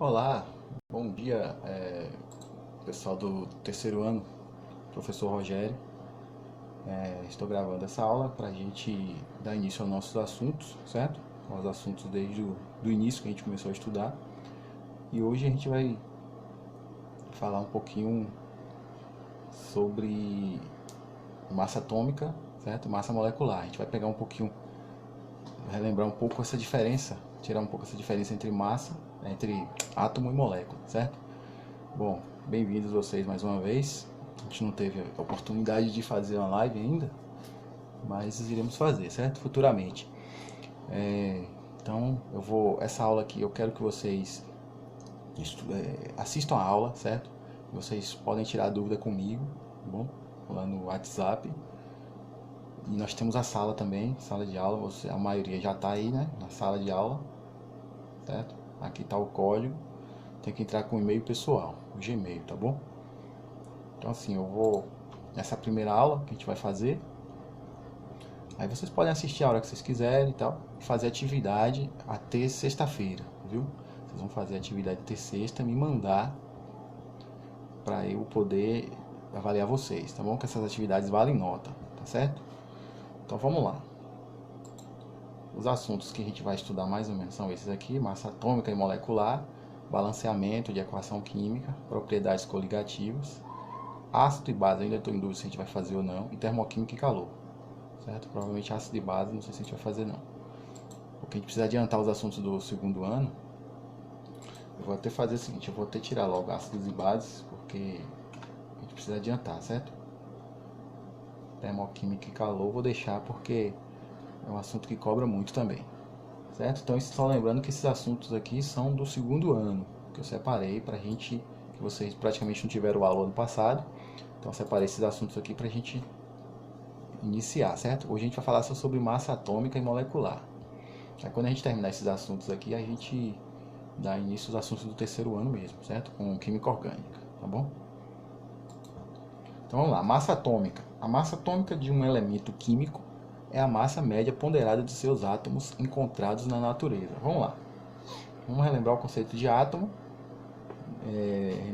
Olá, bom dia, pessoal do terceiro ano, professor Rogério. Estou gravando essa aula para a gente dar início aos nossos assuntos, certo? Os assuntos desde o do início que a gente começou a estudar. E hoje a gente vai falar um pouquinho sobre massa atômica, certo? Massa molecular. A gente vai pegar um pouquinho, relembrar um pouco essa diferença, tirar um pouco essa diferença entre massa, entre átomo e molécula, certo? Bom, bem-vindos vocês mais uma vez. A gente não teve a oportunidade de fazer uma live ainda, mas iremos fazer, certo? Futuramente. Então, essa aula aqui eu quero que vocês assistam a aula, certo? Vocês podem tirar dúvida comigo, tá bom? Lá no WhatsApp. E nós temos a sala também, sala de aula. A maioria já está aí, né? Na sala de aula, certo? Aqui está o código. Tem que entrar com o e-mail pessoal, o Gmail, tá bom? Então assim, essa primeira aula que a gente vai fazer. Aí vocês podem assistir a hora que vocês quiserem e tal. Fazer atividade até sexta-feira, viu? Vocês vão fazer atividade até sexta, me mandar para eu poder avaliar vocês, tá bom? Que essas atividades valem nota, tá certo? Então vamos lá. Os assuntos que a gente vai estudar mais ou menos são esses aqui: massa atômica e molecular, balanceamento de equação química, propriedades coligativas, ácido e base, ainda estou em dúvida se a gente vai fazer ou não, e termoquímica e calor, certo? Provavelmente ácido e base, não sei se a gente vai fazer não. Porque a gente precisa adiantar os assuntos do segundo ano. Eu vou até fazer o seguinte, eu vou até tirar logo ácidos e bases, porque a gente precisa adiantar, certo? Termoquímica e calor eu vou deixar porque é um assunto que cobra muito também, certo? Então só lembrando que esses assuntos aqui são do segundo ano, que eu separei pra gente, que vocês praticamente não tiveram aula ano passado. Então eu separei esses assuntos aqui pra gente iniciar, certo? Hoje a gente vai falar só sobre massa atômica e molecular. Aí quando a gente terminar esses assuntos aqui, a gente dá início aos assuntos do terceiro ano mesmo, certo? Com química orgânica, tá bom? Então vamos lá, massa atômica. A massa atômica de um elemento químico é a massa média ponderada de seus átomos encontrados na natureza. Vamos lá. Vamos relembrar o conceito de átomo.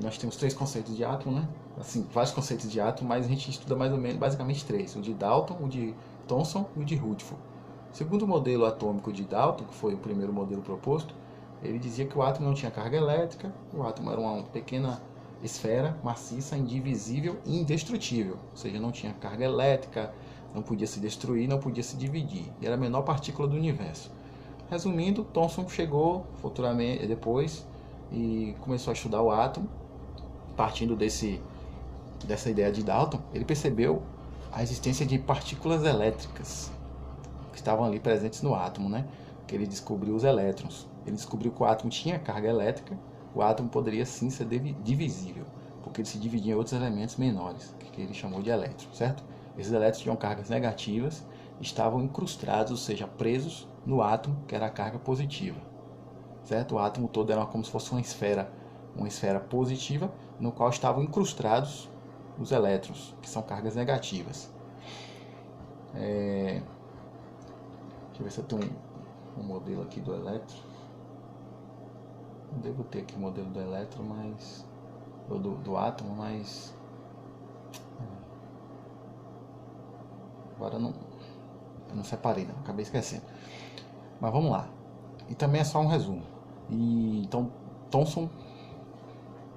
Nós temos três conceitos de átomo, né? Assim, vários conceitos de átomo, mas a gente estuda mais ou menos, basicamente três: o de Dalton, o de Thomson e o de Rutherford. Segundo o modelo atômico de Dalton, que foi o primeiro modelo proposto, ele dizia que o átomo não tinha carga elétrica, o átomo era uma pequena esfera maciça, indivisível e indestrutível, ou seja, não tinha carga elétrica, não podia se destruir, não podia se dividir, e era a menor partícula do universo. Resumindo, Thomson chegou futuramente depois e começou a estudar o átomo. Partindo dessa ideia de Dalton, ele percebeu a existência de partículas elétricas que estavam ali presentes no átomo, né? Que ele descobriu os elétrons. Ele descobriu que o átomo tinha carga elétrica, o átomo poderia sim ser divisível, porque ele se dividia em outros elementos menores, que ele chamou de elétrons, certo? Esses elétrons tinham cargas negativas, estavam incrustados, ou seja, presos no átomo, que era a carga positiva, certo? O átomo todo era como se fosse uma esfera positiva, no qual estavam incrustados os elétrons, que são cargas negativas. Deixa eu ver se eu tenho um modelo aqui do elétron. Não devo ter aqui o modelo do elétron, mas ou do átomo, mas agora eu não separei, não, acabei esquecendo. Mas vamos lá. E também é só um resumo. Então Thomson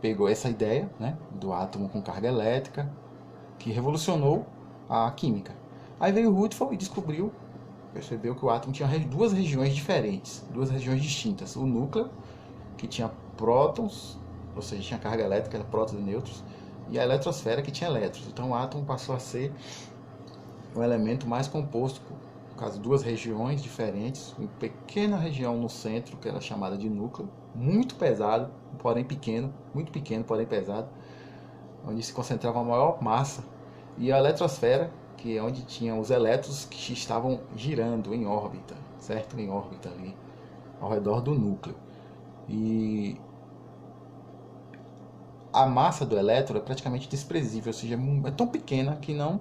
pegou essa ideia, né, do átomo com carga elétrica, que revolucionou a química. Aí veio Rutherford e percebeu que o átomo tinha duas regiões diferentes, duas regiões distintas. O núcleo, que tinha prótons, ou seja, tinha carga elétrica, era prótons e nêutrons, e a eletrosfera, que tinha elétrons. Então o átomo passou a ser um elemento mais composto, no caso, duas regiões diferentes, uma pequena região no centro, que era chamada de núcleo, muito pesado, porém pequeno, muito pequeno, porém pesado, onde se concentrava a maior massa, e a eletrosfera, que é onde tinham os elétrons que estavam girando em órbita, certo? Em órbita ali, ao redor do núcleo. E a massa do elétron é praticamente desprezível, ou seja, é tão pequena que não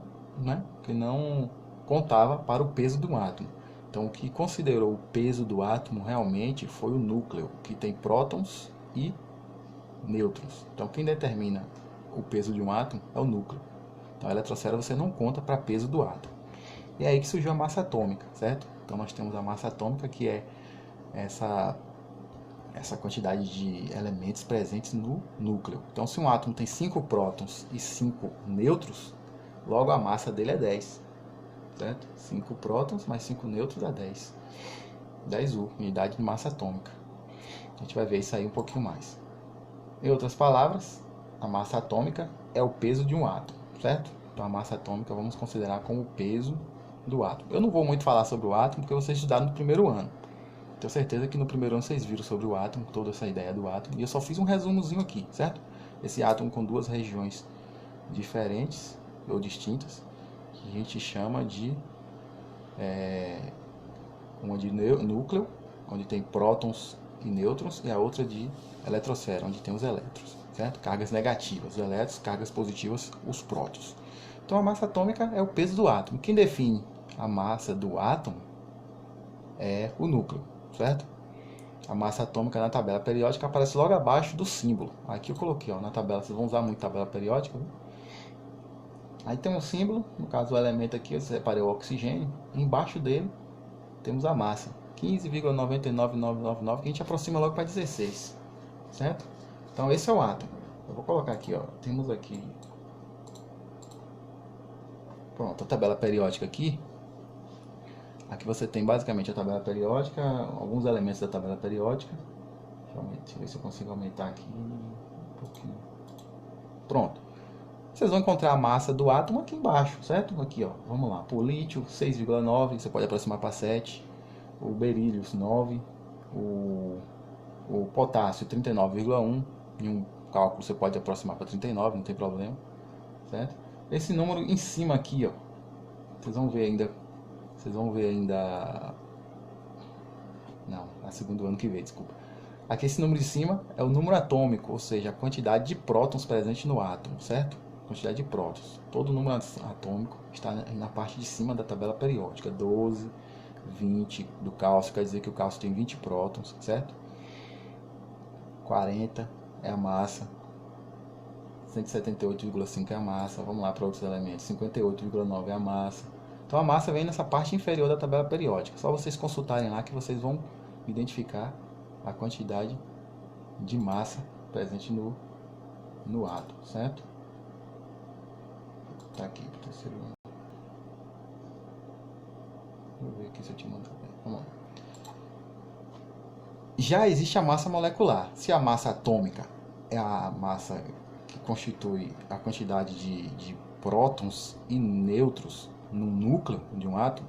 contava para o peso do átomo. Então, o que considerou o peso do átomo realmente foi o núcleo, que tem prótons e nêutrons. Então quem determina o peso de um átomo é o núcleo. Então a eletrosfera você não conta para peso do átomo. E é aí que surgiu a massa atômica, certo? Então nós temos a massa atômica, que é essa quantidade de elementos presentes no núcleo. Então se um átomo tem 5 prótons e 5 nêutrons, logo a massa dele é 10. Certo? 5 prótons mais 5 nêutrons dá 10. 10U, unidade de massa atômica. A gente vai ver isso aí um pouquinho mais. Em outras palavras, a massa atômica é o peso de um átomo, certo? Então a massa atômica vamos considerar como o peso do átomo. Eu não vou muito falar sobre o átomo porque vocês estudaram no primeiro ano. Tenho certeza que no primeiro ano vocês viram sobre o átomo, toda essa ideia do átomo. E eu só fiz um resumozinho aqui, certo? Esse átomo com duas regiões diferentes ou distintas, que a gente chama de uma de núcleo, onde tem prótons e nêutrons, e a outra de eletrosfera, onde tem os elétrons, certo? Cargas negativas, os elétrons, cargas positivas, os prótons. Então a massa atômica é o peso do átomo. Quem define a massa do átomo é o núcleo, certo? A massa atômica na tabela periódica aparece logo abaixo do símbolo. Aqui eu coloquei, ó, na tabela, vocês vão usar muito tabela periódica, viu? Aí tem um símbolo, no caso o elemento aqui, eu separei o oxigênio, e embaixo dele temos a massa, 15,99999, que a gente aproxima logo para 16, certo? Então esse é o átomo. Eu vou colocar aqui, ó, temos aqui, pronto, a tabela periódica aqui. Aqui você tem basicamente a tabela periódica, alguns elementos da tabela periódica. Deixa eu ver se eu consigo aumentar aqui um pouquinho. Pronto. Vocês vão encontrar a massa do átomo aqui embaixo, certo? Aqui, ó, vamos lá. O lítio, 6,9, você pode aproximar para 7. O berílio, 9. O potássio, 39,1. Em um cálculo você pode aproximar para 39, não tem problema, certo? Esse número em cima aqui, ó, vocês vão ver ainda... Não, é segundo ano que vem, desculpa. Aqui esse número de cima é o número atômico, ou seja, a quantidade de prótons presente no átomo, certo? Quantidade de prótons. Todo número atômico está na parte de cima da tabela periódica. 12, 20 do cálcio, quer dizer que o cálcio tem 20 prótons, certo? 40 é a massa. 178,5 é a massa. Vamos lá para outros elementos. 58,9 é a massa. Então a massa vem nessa parte inferior da tabela periódica. Só vocês consultarem lá que vocês vão identificar a quantidade de massa presente no átomo, certo? Tá aqui, pro terceiro ano. Vou ver aqui se eu te mando bem. Vamos lá. Já existe a massa molecular. Se a massa atômica é a massa que constitui a quantidade de prótons e nêutrons no núcleo de um átomo,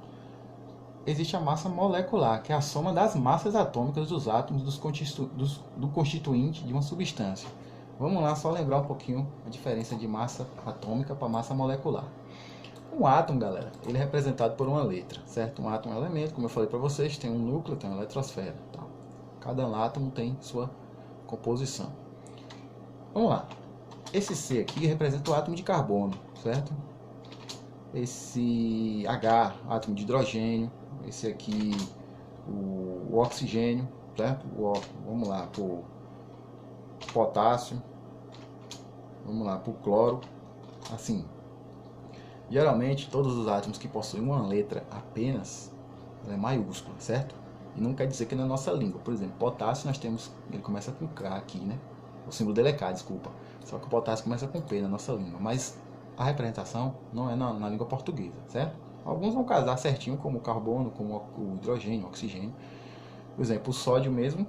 existe a massa molecular, que é a soma das massas atômicas dos átomos do constituinte de uma substância. Vamos lá, só lembrar um pouquinho a diferença de massa atômica para massa molecular. Um átomo, galera, ele é representado por uma letra, certo? Um átomo é um elemento, como eu falei para vocês, tem um núcleo, tem uma eletrosfera. Tá? Cada átomo tem sua composição. Vamos lá. Esse C aqui representa o átomo de carbono, certo? Esse H, átomo de hidrogênio. Esse aqui, o oxigênio, certo? Vamos lá, para o potássio. Vamos lá, para o cloro. Assim, geralmente todos os átomos que possuem uma letra apenas, ela é maiúscula, certo? E não quer dizer que na nossa língua, por exemplo, potássio nós temos, ele começa com K aqui, né? O símbolo dele é K, desculpa. Só que o potássio começa com P na nossa língua, mas a representação não é na língua portuguesa, certo? Alguns vão casar certinho, como o carbono, como o hidrogênio, o oxigênio. Por exemplo, o sódio mesmo.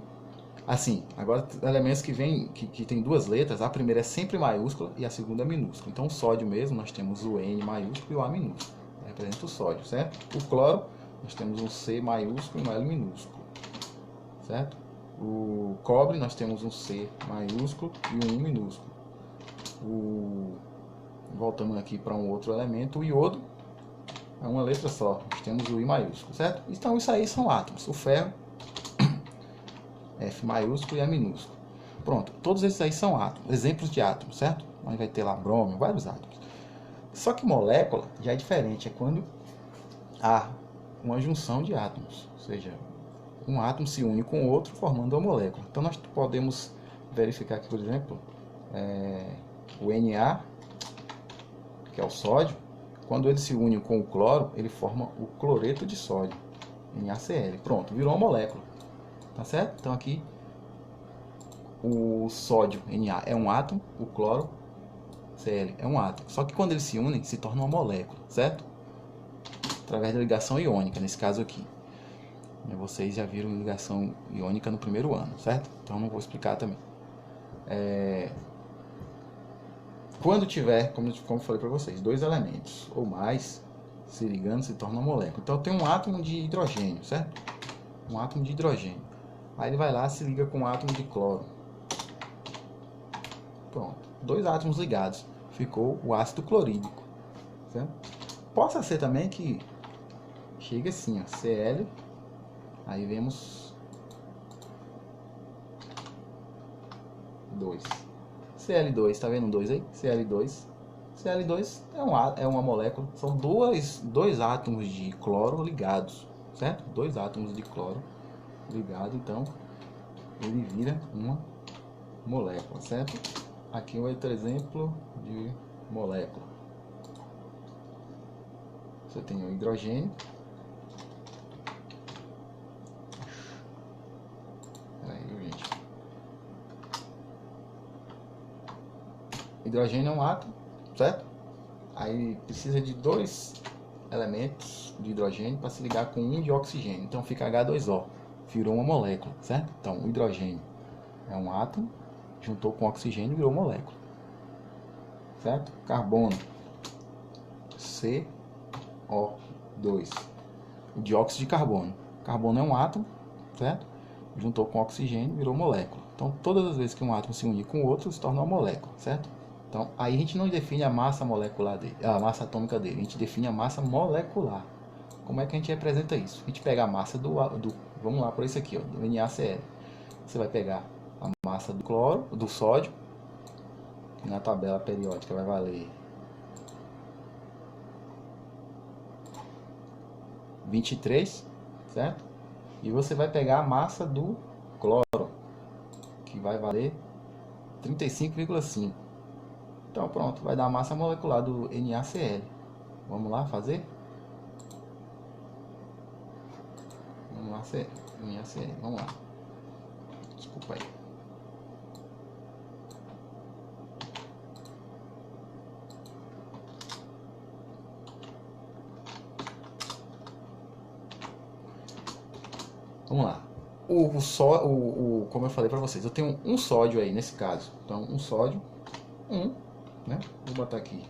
Assim, agora elementos que tem duas letras, a primeira é sempre maiúscula e a segunda é minúscula. Então o sódio mesmo, nós temos o N maiúsculo e o A minúsculo. Representa o sódio, certo? O cloro, nós temos um C maiúsculo e um L minúsculo, certo? O cobre, nós temos um C maiúsculo e um I minúsculo. Voltando aqui para um outro elemento, o iodo é uma letra só, nós temos o I maiúsculo, certo? Então isso aí são átomos. O ferro, F maiúsculo e A minúsculo. Pronto, todos esses aí são átomos, exemplos de átomos, certo? Aí vai ter lá brômio, vários átomos. Só que molécula já é diferente, é quando há uma junção de átomos, ou seja, um átomo se une com o outro formando uma molécula. Então nós podemos verificar aqui, por exemplo, o Na, que é o sódio, quando ele se une com o cloro, ele forma o cloreto de sódio, NaCl. Pronto, virou uma molécula. Tá certo? Então aqui o sódio, Na, é um átomo, o cloro, Cl, é um átomo. Só que quando eles se unem, se torna uma molécula, certo? Através da ligação iônica, nesse caso aqui. Vocês já viram ligação iônica no primeiro ano, certo? Então não vou explicar também. Quando tiver, como eu falei para vocês, dois elementos ou mais se ligando, se torna uma molécula. Então tem um átomo de hidrogênio, certo? Um átomo de hidrogênio. Aí ele vai lá e se liga com um átomo de cloro. Pronto, dois átomos ligados. Ficou o ácido clorídrico, certo? Possa ser também que chegue assim, ó, Cl, aí vemos 2. Cl2, tá vendo 2 aí? Cl2. Cl2 é uma molécula, são dois átomos de cloro ligados, certo? Dois átomos de cloro ligados, então ele vira uma molécula, certo? Aqui um outro exemplo de molécula. Você tem o hidrogênio. Aí, gente. Hidrogênio é um átomo, certo? Aí precisa de dois elementos de hidrogênio para se ligar com um de oxigênio. Então fica H2O. Virou uma molécula, certo? Então o hidrogênio é um átomo, juntou com oxigênio e virou molécula, certo? Carbono, CO2, o dióxido de carbono. Carbono é um átomo, certo? Juntou com oxigênio e virou molécula. Então todas as vezes que um átomo se unir com o outro, se torna uma molécula, certo? Então aí a gente não define a massa molecular dele, a massa atômica dele, a gente define a massa molecular. Como é que a gente representa isso? A gente pega a massa vamos lá por isso aqui, ó, do NaCl. Você vai pegar a massa do cloro, do sódio, que na tabela periódica vai valer 23, certo? E você vai pegar a massa do cloro, que vai valer 35,5. Então pronto, vai dar a massa molecular do NaCl. Vamos lá fazer? Vamos lá, NaCl, vamos lá. Desculpa aí. Vamos lá. Como eu falei para vocês, eu tenho um sódio aí nesse caso. Então, um sódio, né? Vou botar aqui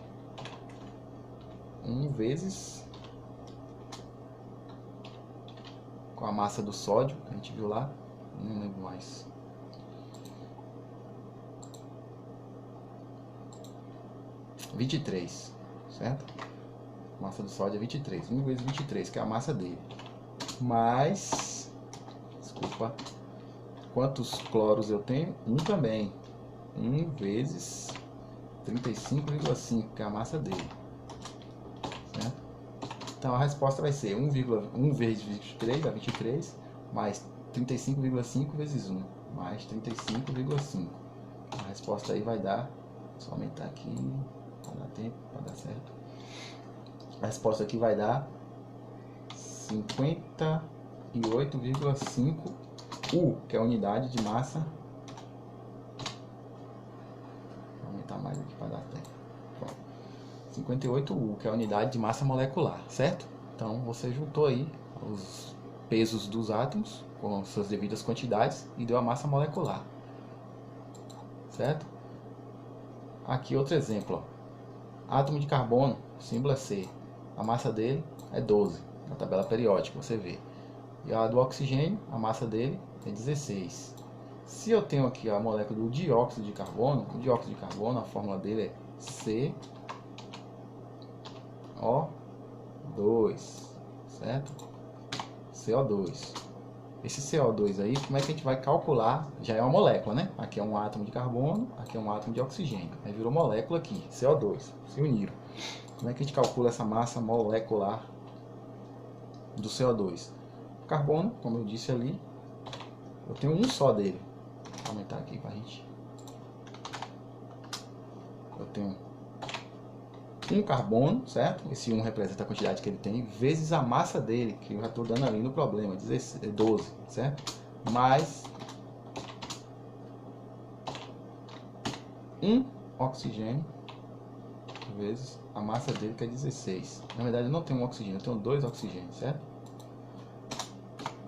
1 vezes com a massa do sódio, que a gente viu lá, não lembro mais. (23), certo? A massa do sódio é 23, 1 vezes 23, que é a massa dele. Mais, desculpa, quantos cloros eu tenho? 1 também. 1 vezes 35,5, que é a massa dele. Certo? Então a resposta vai ser 1 vezes 23, dá 23, mais 35,5 vezes 1, mais 35,5. A resposta aí vai dar, só aumentar aqui, para dar tempo, para dar certo. A resposta aqui vai dar 58,5 U, que é a unidade de massa. Vou aumentar mais aqui para dar tempo. 58 U, que é a unidade de massa molecular, certo? Então você juntou aí os pesos dos átomos com suas devidas quantidades e deu a massa molecular, certo? Aqui outro exemplo, ó. Átomo de carbono, o símbolo é C, a massa dele é 12, na tabela periódica você vê. E a do oxigênio, a massa dele é 16. Se eu tenho aqui a molécula do dióxido de carbono, o dióxido de carbono, a fórmula dele é CO2, certo? CO2. Esse CO2 aí, como é que a gente vai calcular? Já é uma molécula, né? Aqui é um átomo de carbono, aqui é um átomo de oxigênio. Aí virou molécula aqui, CO2, se uniram. Como é que a gente calcula essa massa molecular do CO2? Carbono, como eu disse ali, eu tenho um só dele. Vou aumentar aqui pra gente. Eu tenho um carbono, certo? Esse 1 representa a quantidade que ele tem, vezes a massa dele, que eu já estou dando ali no problema, 12, certo? Mais um oxigênio, vezes a massa dele, que é 16. Na verdade, eu não tenho um oxigênio, eu tenho 2 oxigênios, certo?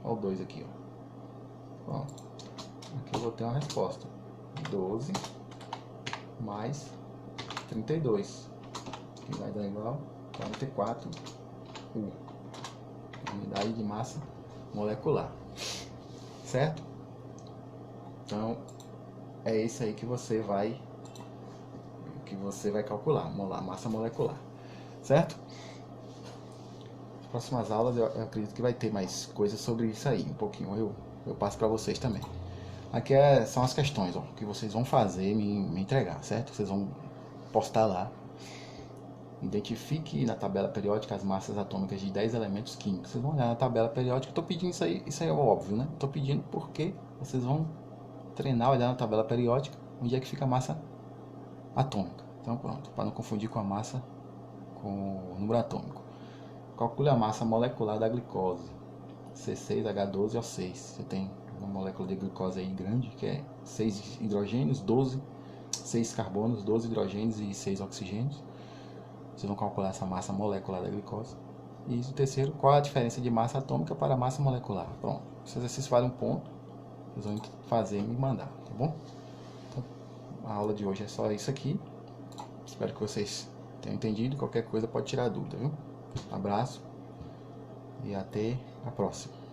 Olha o 2 aqui, ó. Bom, aqui eu vou ter uma resposta. 12 mais 32. Que vai dar igual 44 U, unidade de massa molecular, certo? Então é isso aí que você vai calcular, massa molecular, certo? Nas próximas aulas eu acredito que vai ter mais coisas sobre isso aí, um pouquinho eu passo para vocês também. Aqui são as questões, ó, que vocês vão fazer, me entregar, certo? Vocês vão postar lá. Identifique na tabela periódica as massas atômicas de 10 elementos químicos. Vocês vão olhar na tabela periódica. Estou pedindo isso aí é óbvio, né? Estou pedindo porque vocês vão treinar, olhar na tabela periódica onde é que fica a massa atômica. Então pronto, para não confundir com a massa com o número atômico. Calcule a massa molecular da glicose, C6H12O6. Você tem uma molécula de glicose aí grande, que é 6 hidrogênios, 6 carbonos, 12 hidrogênios e 6 oxigênios. Vocês vão calcular essa massa molecular da glicose. E o terceiro, qual é a diferença de massa atômica para a massa molecular? Pronto, esse exercício vale um ponto. Vocês vão fazer e me mandar, tá bom? Então, a aula de hoje é só isso aqui. Espero que vocês tenham entendido. Qualquer coisa pode tirar dúvida, viu? Abraço e até a próxima.